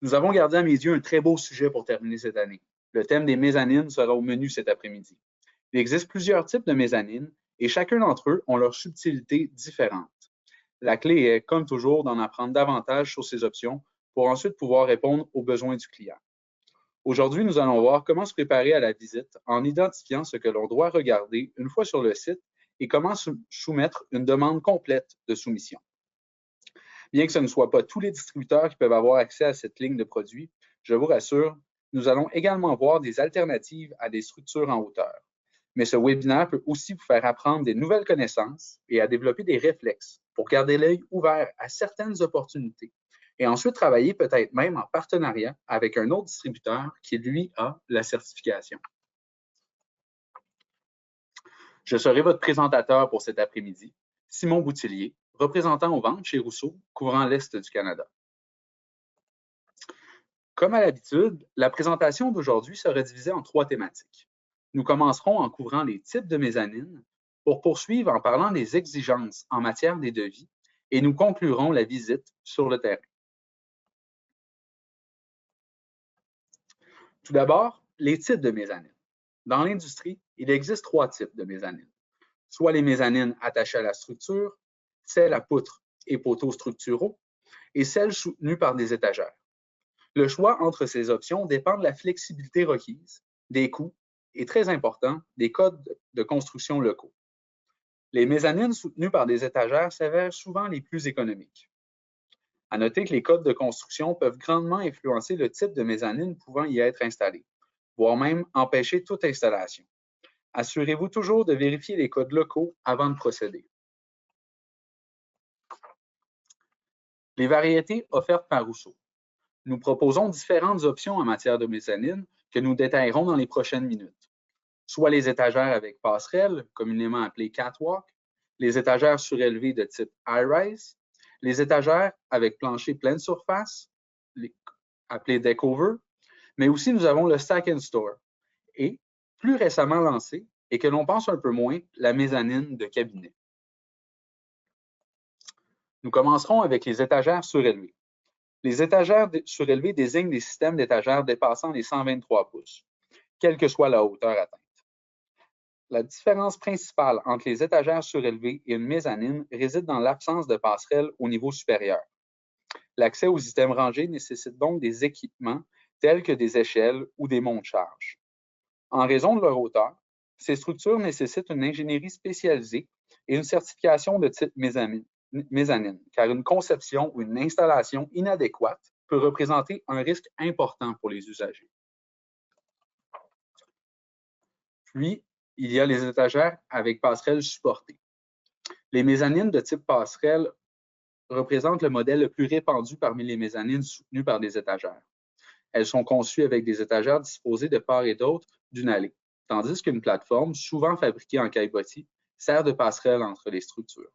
Nous avons gardé à mes yeux un très beau sujet pour terminer cette année. Le thème des mezzanines sera au menu cet après-midi. Il existe plusieurs types de mezzanines et chacun d'entre eux ont leurs subtilités différentes. La clé est, comme toujours, d'en apprendre davantage sur ces options pour ensuite pouvoir répondre aux besoins du client. Aujourd'hui, nous allons voir comment se préparer à la visite en identifiant ce que l'on doit regarder une fois sur le site et comment soumettre une demande complète de soumission. Bien que ce ne soit pas tous les distributeurs qui peuvent avoir accès à cette ligne de produits, je vous rassure, nous allons également voir des alternatives à des structures en hauteur. Mais ce webinaire peut aussi vous faire apprendre des nouvelles connaissances et à développer des réflexes pour garder l'œil ouvert à certaines opportunités et ensuite travailler peut-être même en partenariat avec un autre distributeur qui, lui, a la certification. Je serai votre présentateur pour cet après-midi, Simon Boutillier, représentant aux ventes chez Rousseau, couvrant l'Est du Canada. Comme à l'habitude, la présentation d'aujourd'hui sera divisée en 3 thématiques. Nous commencerons en couvrant les types de mezzanines pour poursuivre en parlant des exigences en matière des devis et nous conclurons la visite sur le terrain. Tout d'abord, les types de mezzanines. Dans l'industrie, il existe 3 types de mezzanines. Soit les mezzanines attachées à la structure, celles à poutres et poteaux structuraux, et celles soutenues par des étagères. Le choix entre ces options dépend de la flexibilité requise, des coûts et, très important, des codes de construction locaux. Les mezzanines soutenues par des étagères s'avèrent souvent les plus économiques. À noter que les codes de construction peuvent grandement influencer le type de mezzanine pouvant y être installé, voire même empêcher toute installation. Assurez-vous toujours de vérifier les codes locaux avant de procéder. Les variétés offertes par Rousseau. Nous proposons différentes options en matière de mezzanine que nous détaillerons dans les prochaines minutes. Soit les étagères avec passerelle, communément appelées catwalk, les étagères surélevées de type high-rise, les étagères avec plancher pleine surface, appelées deck-over, mais aussi nous avons le stack and store et, plus récemment lancé, et que l'on pense un peu moins, la mezzanine de cabinet. Nous commencerons avec les étagères surélevées. Les étagères surélevées désignent des systèmes d'étagères dépassant les 123 pouces, quelle que soit la hauteur atteinte. La différence principale entre les étagères surélevées et une mezzanine réside dans l'absence de passerelle au niveau supérieur. L'accès aux items rangés nécessite donc des équipements tels que des échelles ou des monte-charges. En raison de leur hauteur, ces structures nécessitent une ingénierie spécialisée et une certification de type mezzanine, car une conception ou une installation inadéquate peut représenter un risque important pour les usagers. Puis, il y a les étagères avec passerelle supportée. Les mezzanines de type passerelle représentent le modèle le plus répandu parmi les mezzanines soutenues par des étagères. Elles sont conçues avec des étagères disposées de part et d'autre d'une allée, tandis qu'une plateforme, souvent fabriquée en caillebotis, sert de passerelle entre les structures.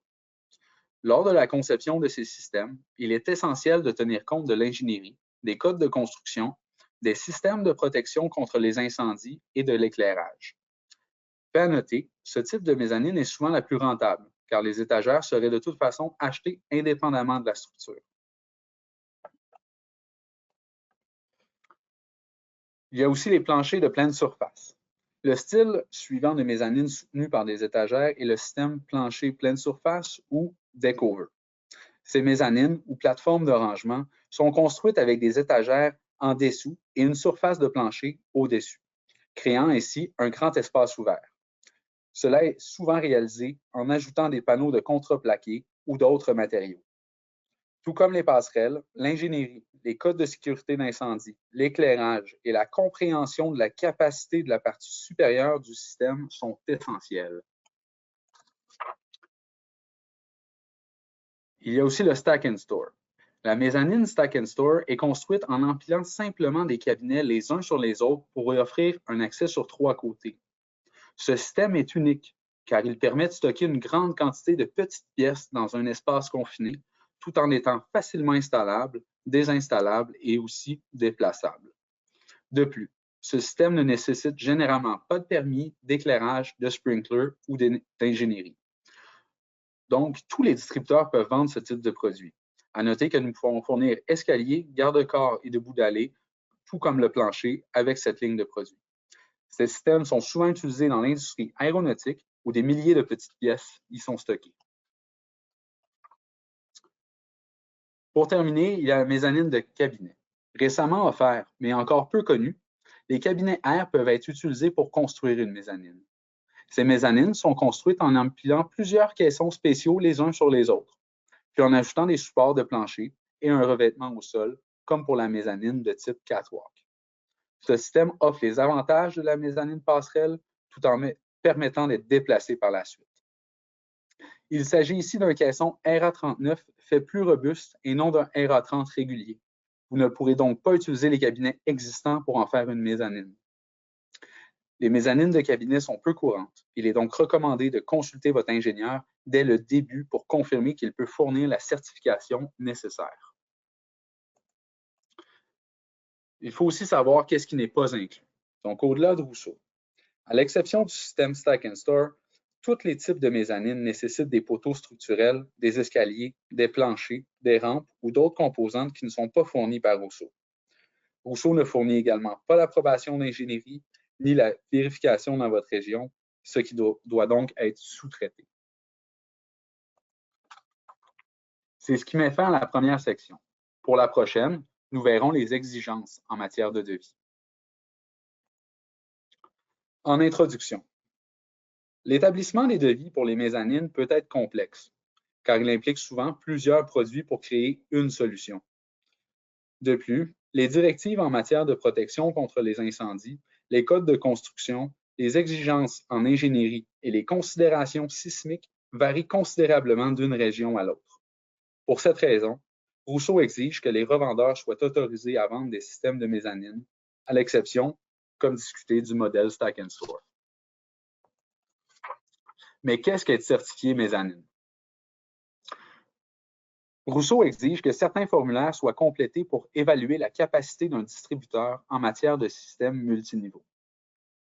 Lors de la conception de ces systèmes, il est essentiel de tenir compte de l'ingénierie, des codes de construction, des systèmes de protection contre les incendies et de l'éclairage. Fait à noter, ce type de mezzanine est souvent la plus rentable, car les étagères seraient de toute façon achetées indépendamment de la structure. Il y a aussi les planchers de pleine surface. Le style suivant de mezzanine soutenue par des étagères est le système plancher pleine surface ou deck-over. Ces mezzanines ou plateformes de rangement sont construites avec des étagères en dessous et une surface de plancher au-dessus, créant ainsi un grand espace ouvert. Cela est souvent réalisé en ajoutant des panneaux de contreplaqué ou d'autres matériaux. Tout comme les passerelles, l'ingénierie, les codes de sécurité d'incendie, l'éclairage et la compréhension de la capacité de la partie supérieure du système sont essentiels. Il y a aussi le Stack and Store. La mezzanine Stack and Store est construite en empilant simplement des cabinets les uns sur les autres pour y offrir un accès sur 3 côtés. Ce système est unique car il permet de stocker une grande quantité de petites pièces dans un espace confiné, tout en étant facilement installable, désinstallable et aussi déplaçable. De plus, ce système ne nécessite généralement pas de permis, d'éclairage, de sprinkler ou d'ingénierie. Donc, tous les distributeurs peuvent vendre ce type de produit. À noter que nous pouvons fournir escaliers, garde-corps et debout d'allée, tout comme le plancher, avec cette ligne de produits. Ces systèmes sont souvent utilisés dans l'industrie aéronautique où des milliers de petites pièces y sont stockées. Pour terminer, il y a la mezzanine de cabinet. Récemment offert, mais encore peu connu, les cabinets R peuvent être utilisés pour construire une mezzanine. Ces mezzanines sont construites en empilant plusieurs caissons spéciaux les uns sur les autres, puis en ajoutant des supports de plancher et un revêtement au sol, comme pour la mezzanine de type catwalk. Ce système offre les avantages de la mezzanine passerelle tout en permettant d'être déplacé par la suite. Il s'agit ici d'un caisson RA39 fait plus robuste et non d'un RA30 régulier. Vous ne pourrez donc pas utiliser les cabinets existants pour en faire une mezzanine. Les mezzanines de cabinet sont peu courantes. Il est donc recommandé de consulter votre ingénieur dès le début pour confirmer qu'il peut fournir la certification nécessaire. Il faut aussi savoir qu'est-ce qui n'est pas inclus. Donc, au-delà de Rousseau, à l'exception du système Stack and Store, tous les types de mezzanines nécessitent des poteaux structurels, des escaliers, des planchers, des rampes ou d'autres composantes qui ne sont pas fournies par Rousseau. Rousseau ne fournit également pas l'approbation d'ingénierie ni la vérification dans votre région, ce qui doit donc être sous-traité. C'est ce qui met fin à la première section. Pour la prochaine, nous verrons les exigences en matière de devis. En introduction, l'établissement des devis pour les mezzanines peut être complexe, car il implique souvent plusieurs produits pour créer une solution. De plus, les directives en matière de protection contre les incendies, les codes de construction, les exigences en ingénierie et les considérations sismiques varient considérablement d'une région à l'autre. Pour cette raison, Rousseau exige que les revendeurs soient autorisés à vendre des systèmes de mezzanine, à l'exception, comme discuté, du modèle Stack and Store. Mais qu'est-ce qu'être certifié mezzanine? Rousseau exige que certains formulaires soient complétés pour évaluer la capacité d'un distributeur en matière de système multiniveau.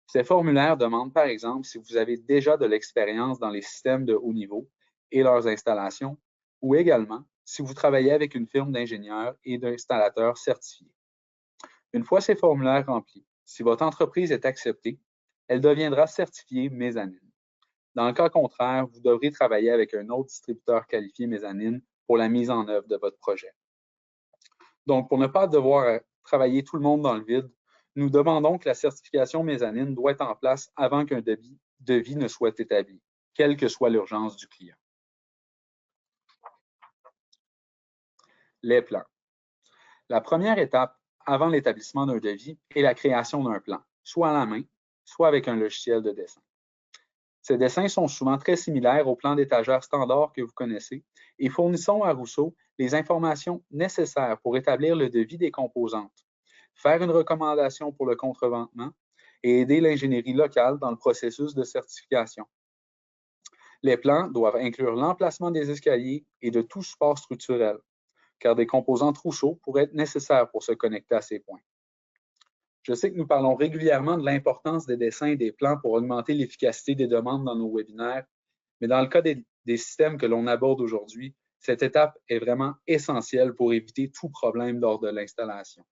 Ces formulaires demandent par exemple si vous avez déjà de l'expérience dans les systèmes de haut niveau et leurs installations, ou également si vous travaillez avec une firme d'ingénieurs et d'installateurs certifiés. Une fois ces formulaires remplis, si votre entreprise est acceptée, elle deviendra certifiée mezzanine. Dans le cas contraire, vous devrez travailler avec un autre distributeur qualifié mezzanine pour la mise en œuvre de votre projet. Donc, pour ne pas devoir travailler tout le monde dans le vide, nous demandons que la certification mezzanine doit être en place avant qu'un devis ne soit établi, quelle que soit l'urgence du client. Les plans. La première étape avant l'établissement d'un devis est la création d'un plan, soit à la main, soit avec un logiciel de dessin. Ces dessins sont souvent très similaires aux plans d'étagère standard que vous connaissez et fournissons à Rousseau les informations nécessaires pour établir le devis des composantes, faire une recommandation pour le contreventement et aider l'ingénierie locale dans le processus de certification. Les plans doivent inclure l'emplacement des escaliers et de tout support structurel, car des composantes Rousseau pourraient être nécessaires pour se connecter à ces points. Je sais que nous parlons régulièrement de l'importance des dessins et des plans pour augmenter l'efficacité des demandes dans nos webinaires, mais dans le cas des systèmes que l'on aborde aujourd'hui, cette étape est vraiment essentielle pour éviter tout problème lors de l'installation.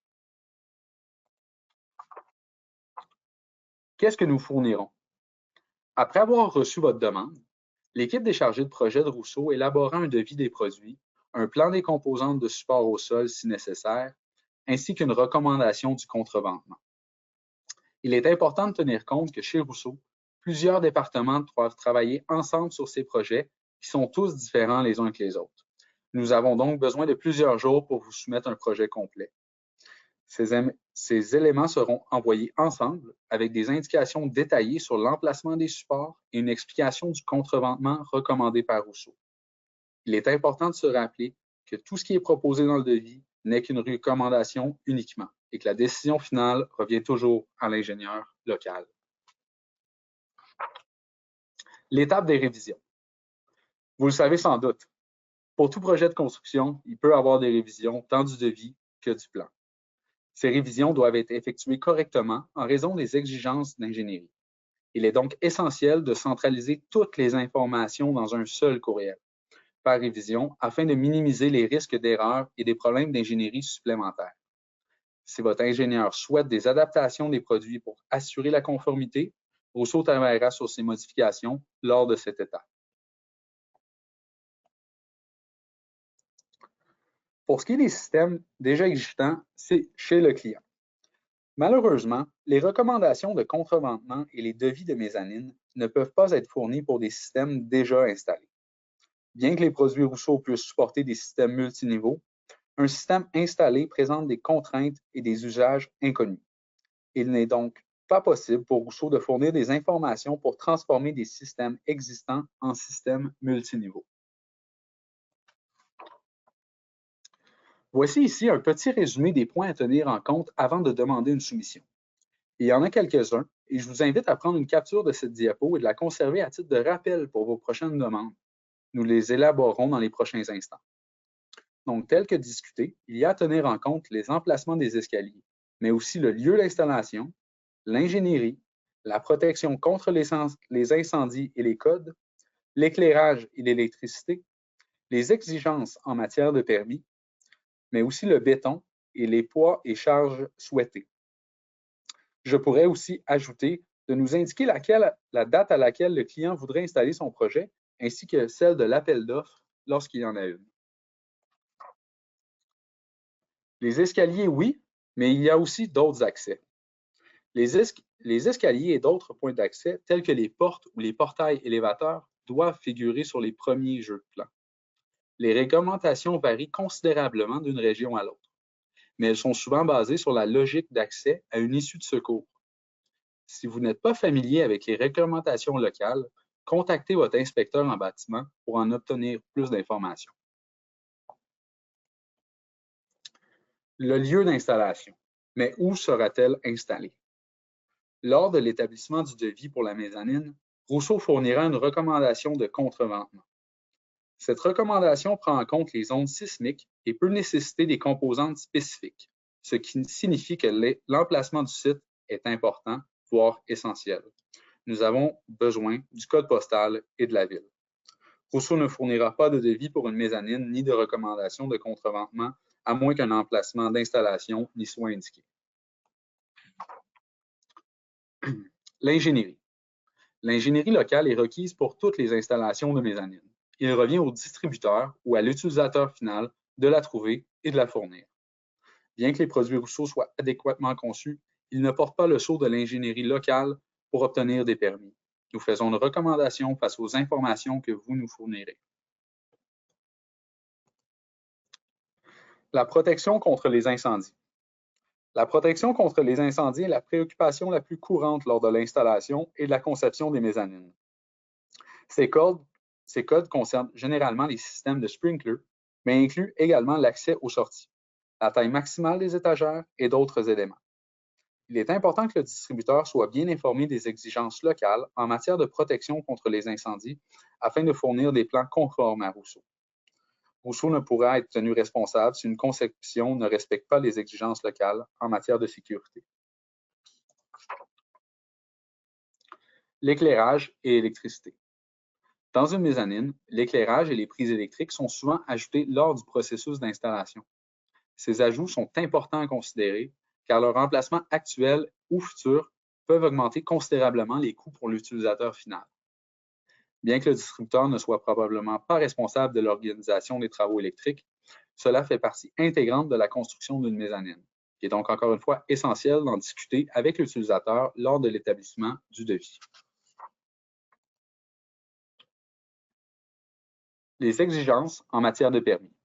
Qu'est-ce que nous fournirons? Après avoir reçu votre demande, l'équipe des chargés de projet de Rousseau élaborera un devis des produits, un plan des composantes de support au sol si nécessaire, ainsi qu'une recommandation du contreventement. Il est important de tenir compte que chez Rousseau, plusieurs départements doivent travailler ensemble sur ces projets qui sont tous différents les uns que les autres. Nous avons donc besoin de plusieurs jours pour vous soumettre un projet complet. Ces éléments seront envoyés ensemble avec des indications détaillées sur l'emplacement des supports et une explication du contreventement recommandé par Rousseau. Il est important de se rappeler que tout ce qui est proposé dans le devis n'est qu'une recommandation uniquement et que la décision finale revient toujours à l'ingénieur local. L'étape des révisions. Vous le savez sans doute, pour tout projet de construction, il peut y avoir des révisions tant du devis que du plan. Ces révisions doivent être effectuées correctement en raison des exigences d'ingénierie. Il est donc essentiel de centraliser toutes les informations dans un seul courriel. par révision afin de minimiser les risques d'erreurs et des problèmes d'ingénierie supplémentaires. Si votre ingénieur souhaite des adaptations des produits pour assurer la conformité, Rousseau travaillera sur ces modifications lors de cette étape. Pour ce qui est des systèmes déjà existants, c'est chez le client. Malheureusement, les recommandations de contreventement et les devis de mezzanine ne peuvent pas être fournis pour des systèmes déjà installés. Bien que les produits Rousseau puissent supporter des systèmes multiniveaux, un système installé présente des contraintes et des usages inconnus. Il n'est donc pas possible pour Rousseau de fournir des informations pour transformer des systèmes existants en systèmes multiniveaux. Voici ici un petit résumé des points à tenir en compte avant de demander une soumission. Il y en a quelques-uns et je vous invite à prendre une capture de cette diapo et de la conserver à titre de rappel pour vos prochaines demandes. Nous les élaborerons dans les prochains instants. Donc, tel que discuté, il y a à tenir en compte les emplacements des escaliers, mais aussi le lieu d'installation, l'ingénierie, la protection contre les incendies et les codes, l'éclairage et l'électricité, les exigences en matière de permis, mais aussi le béton et les poids et charges souhaités. Je pourrais aussi ajouter de nous indiquer la date à laquelle le client voudrait installer son projet, ainsi que celle de l'appel d'offres lorsqu'il y en a une. Les escaliers, oui, mais il y a aussi d'autres accès. Les escaliers et d'autres points d'accès, tels que les portes ou les portails élévateurs, doivent figurer sur les premiers jeux de plan. Les réglementations varient considérablement d'une région à l'autre, mais elles sont souvent basées sur la logique d'accès à une issue de secours. Si vous n'êtes pas familier avec les réglementations locales, contactez votre inspecteur en bâtiment pour en obtenir plus d'informations. Le lieu d'installation. Mais où sera-t-elle installée? Lors de l'établissement du devis pour la mezzanine, Rousseau fournira une recommandation de contreventement. Cette recommandation prend en compte les ondes sismiques et peut nécessiter des composantes spécifiques, ce qui signifie que l'emplacement du site est important, voire essentiel. Nous avons besoin du code postal et de la ville. Rousseau ne fournira pas de devis pour une mezzanine ni de recommandation de contreventement, à moins qu'un emplacement d'installation n'y soit indiqué. L'ingénierie. L'ingénierie locale est requise pour toutes les installations de mezzanine. Il revient au distributeur ou à l'utilisateur final de la trouver et de la fournir. Bien que les produits Rousseau soient adéquatement conçus, ils ne portent pas le sceau de l'ingénierie locale pour obtenir des permis. Nous faisons une recommandation face aux informations que vous nous fournirez. La protection contre les incendies. La protection contre les incendies est la préoccupation la plus courante lors de l'installation et de la conception des mezzanines. Ces codes concernent généralement les systèmes de sprinkler, mais incluent également l'accès aux sorties, la taille maximale des étagères et d'autres éléments. Il est important que le distributeur soit bien informé des exigences locales en matière de protection contre les incendies afin de fournir des plans conformes à Rousseau. Rousseau ne pourra être tenu responsable si une conception ne respecte pas les exigences locales en matière de sécurité. L'éclairage et l'électricité. Dans une mezzanine, l'éclairage et les prises électriques sont souvent ajoutés lors du processus d'installation. Ces ajouts sont importants à considérer car leur emplacement actuel ou futur peuvent augmenter considérablement les coûts pour l'utilisateur final. Bien que le distributeur ne soit probablement pas responsable de l'organisation des travaux électriques, cela fait partie intégrante de la construction d'une mezzanine. Il est donc encore une fois essentiel d'en discuter avec l'utilisateur lors de l'établissement du devis. Les exigences en matière de permis.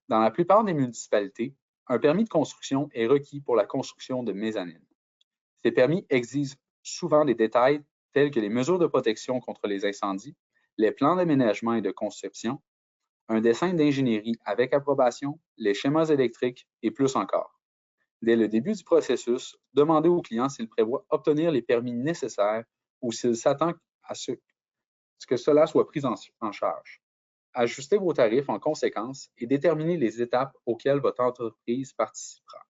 Dans la plupart des municipalités, un permis de construction est requis pour la construction de mezzanines. Ces permis exigent souvent des détails tels que les mesures de protection contre les incendies, les plans d'aménagement et de conception, un dessin d'ingénierie avec approbation, les schémas électriques et plus encore. Dès le début du processus, demandez au client s'il prévoit obtenir les permis nécessaires ou s'il s'attend à ce que cela soit pris en charge. Ajustez vos tarifs en conséquence et déterminez les étapes auxquelles votre entreprise participera.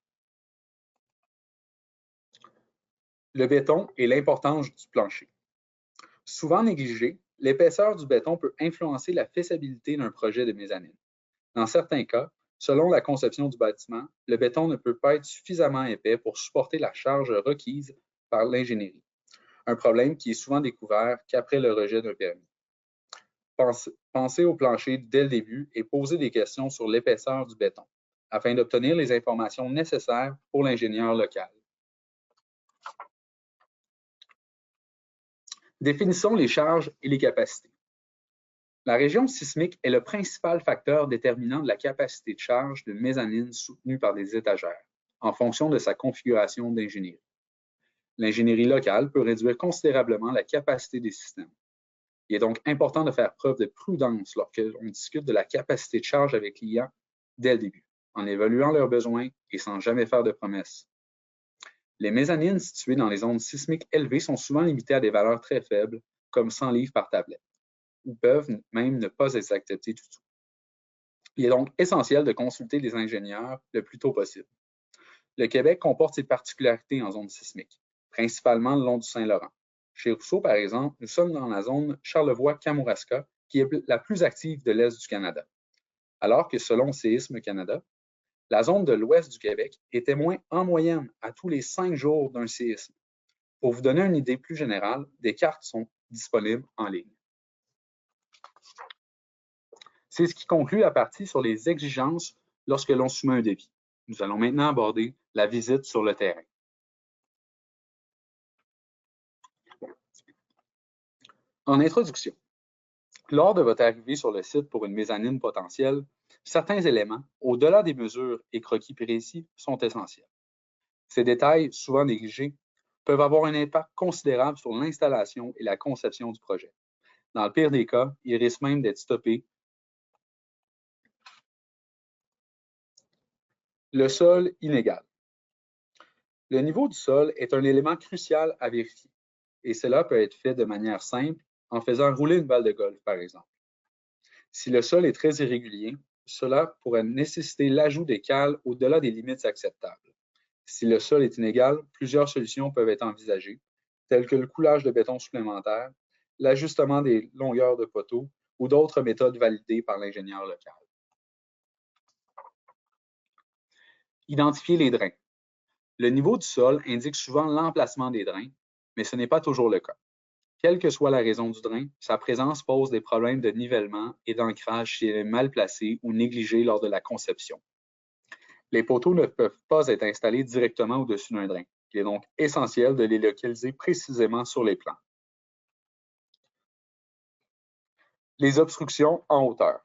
Le béton et l'importance du plancher. Souvent négligé, L'épaisseur du béton peut influencer la faisabilité d'un projet de mezzanine. Dans certains cas, selon la conception du bâtiment, le béton ne peut pas être suffisamment épais pour supporter la charge requise par l'ingénierie, un problème qui est souvent découvert qu'après le rejet d'un permis. Pensez au plancher dès le début et posez des questions sur l'épaisseur du béton, afin d'obtenir les informations nécessaires pour l'ingénieur local. Définissons les charges et les capacités. La région sismique est le principal facteur déterminant de la capacité de charge de mezzanine soutenue par des étagères, en fonction de sa configuration d'ingénierie. L'ingénierie locale peut réduire considérablement la capacité des systèmes. Il est donc important de faire preuve de prudence lorsque l'on discute de la capacité de charge avec les clients dès le début, en évaluant leurs besoins et sans jamais faire de promesses. Les mezzanines situées dans les zones sismiques élevées sont souvent limitées à des valeurs très faibles, comme 100 livres par tablette, ou peuvent même ne pas être acceptées du tout. Il est donc essentiel de consulter les ingénieurs le plus tôt possible. Le Québec comporte ses particularités en zone sismique, principalement le long du Saint-Laurent. Chez Rousseau, par exemple, nous sommes dans la zone Charlevoix-Kamouraska, qui est la plus active de l'Est du Canada. Alors que selon Séisme Canada, la zone de l'Ouest du Québec est témoin en moyenne à tous les 5 jours d'un séisme. Pour vous donner une idée plus générale, des cartes sont disponibles en ligne. C'est ce qui conclut la partie sur les exigences lorsque l'on soumet un devis. Nous allons maintenant aborder la visite sur le terrain. En introduction, lors de votre arrivée sur le site pour une mezzanine potentielle, certains éléments, au-delà des mesures et croquis précis, sont essentiels. Ces détails, souvent négligés, peuvent avoir un impact considérable sur l'installation et la conception du projet. Dans le pire des cas, ils risquent même d'être stoppés. Le sol inégal. Le niveau du sol est un élément crucial à vérifier, et cela peut être fait de manière simple en faisant rouler une balle de golf, par exemple. Si le sol est très irrégulier, cela pourrait nécessiter l'ajout des cales au-delà des limites acceptables. Si le sol est inégal, plusieurs solutions peuvent être envisagées, telles que le coulage de béton supplémentaire, l'ajustement des longueurs de poteaux ou d'autres méthodes validées par l'ingénieur local. Identifier les drains. Le niveau du sol indique souvent l'emplacement des drains, mais ce n'est pas toujours le cas. Quelle que soit la raison du drain, sa présence pose des problèmes de nivellement et d'ancrage s'il est mal placé ou négligé lors de la conception. Les poteaux ne peuvent pas être installés directement au-dessus d'un drain. Il est donc essentiel de les localiser précisément sur les plans. Les obstructions en hauteur.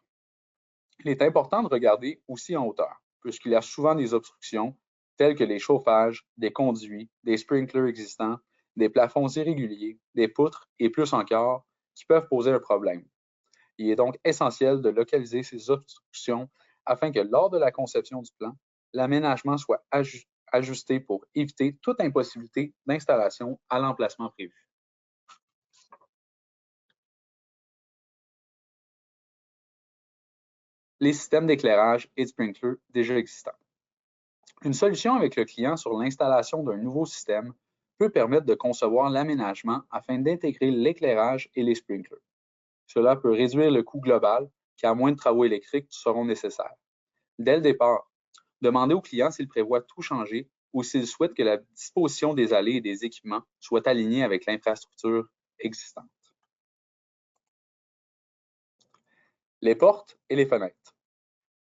Il est important de regarder aussi en hauteur, puisqu'il y a souvent des obstructions telles que les chauffages, des conduits, des sprinklers existants, des plafonds irréguliers, des poutres et plus encore, qui peuvent poser un problème. Il est donc essentiel de localiser ces obstructions afin que lors de la conception du plan, l'aménagement soit ajusté pour éviter toute impossibilité d'installation à l'emplacement prévu. Les systèmes d'éclairage et de sprinklers déjà existants. Une solution avec le client sur l'installation d'un nouveau système peut permettre de concevoir l'aménagement afin d'intégrer l'éclairage et les sprinklers. Cela peut réduire le coût global car moins de travaux électriques seront nécessaires. Dès le départ, demandez au client s'il prévoit tout changer ou s'il souhaite que la disposition des allées et des équipements soit alignée avec l'infrastructure existante. Les portes et les fenêtres.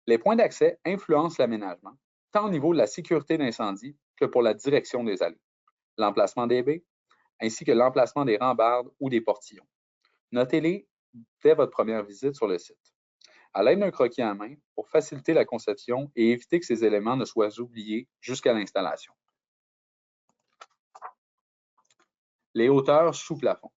Les points d'accès influencent l'aménagement, tant au niveau de la sécurité d'incendie que pour la direction des allées, l'emplacement des baies, ainsi que l'emplacement des rambardes ou des portillons. Notez-les dès votre première visite sur le site. À l'aide d'un croquis à main pour faciliter la conception et éviter que ces éléments ne soient oubliés jusqu'à l'installation. Les hauteurs sous plafond.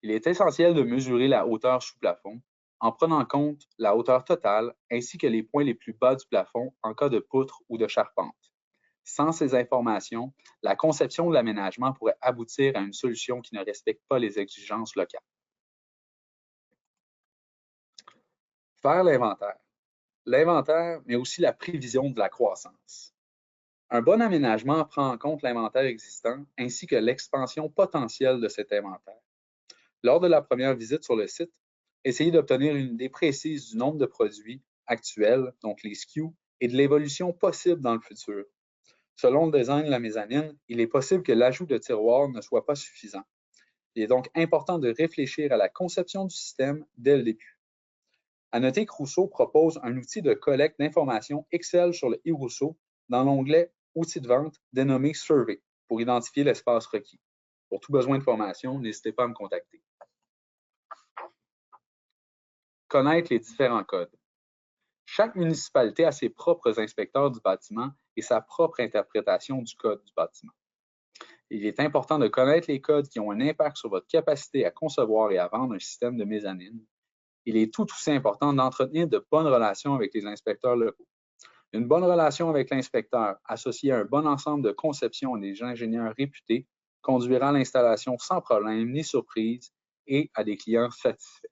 Il est essentiel de mesurer la hauteur sous plafond en prenant en compte la hauteur totale ainsi que les points les plus bas du plafond en cas de poutre ou de charpente. Sans ces informations, la conception de l'aménagement pourrait aboutir à une solution qui ne respecte pas les exigences locales. Faire l'inventaire. L'inventaire, mais aussi la prévision de la croissance. Un bon aménagement prend en compte l'inventaire existant ainsi que l'expansion potentielle de cet inventaire. Lors de la première visite sur le site, essayez d'obtenir une idée précise du nombre de produits actuels, donc les SKU, et de l'évolution possible dans le futur. Selon le design de la mezzanine, il est possible que l'ajout de tiroirs ne soit pas suffisant. Il est donc important de réfléchir à la conception du système dès le début. À noter que Rousseau propose un outil de collecte d'informations Excel sur le e-Rousseau dans l'onglet Outils de vente dénommé Survey pour identifier l'espace requis. Pour tout besoin de formation, n'hésitez pas à me contacter. Connaître les différents codes. Chaque municipalité a ses propres inspecteurs du bâtiment et sa propre interprétation du code du bâtiment. Il est important de connaître les codes qui ont un impact sur votre capacité à concevoir et à vendre un système de mezzanine. Il est tout aussi important d'entretenir de bonnes relations avec les inspecteurs locaux. Une bonne relation avec l'inspecteur, associée à un bon ensemble de conception et des ingénieurs réputés, conduira à l'installation sans problème ni surprise et à des clients satisfaits.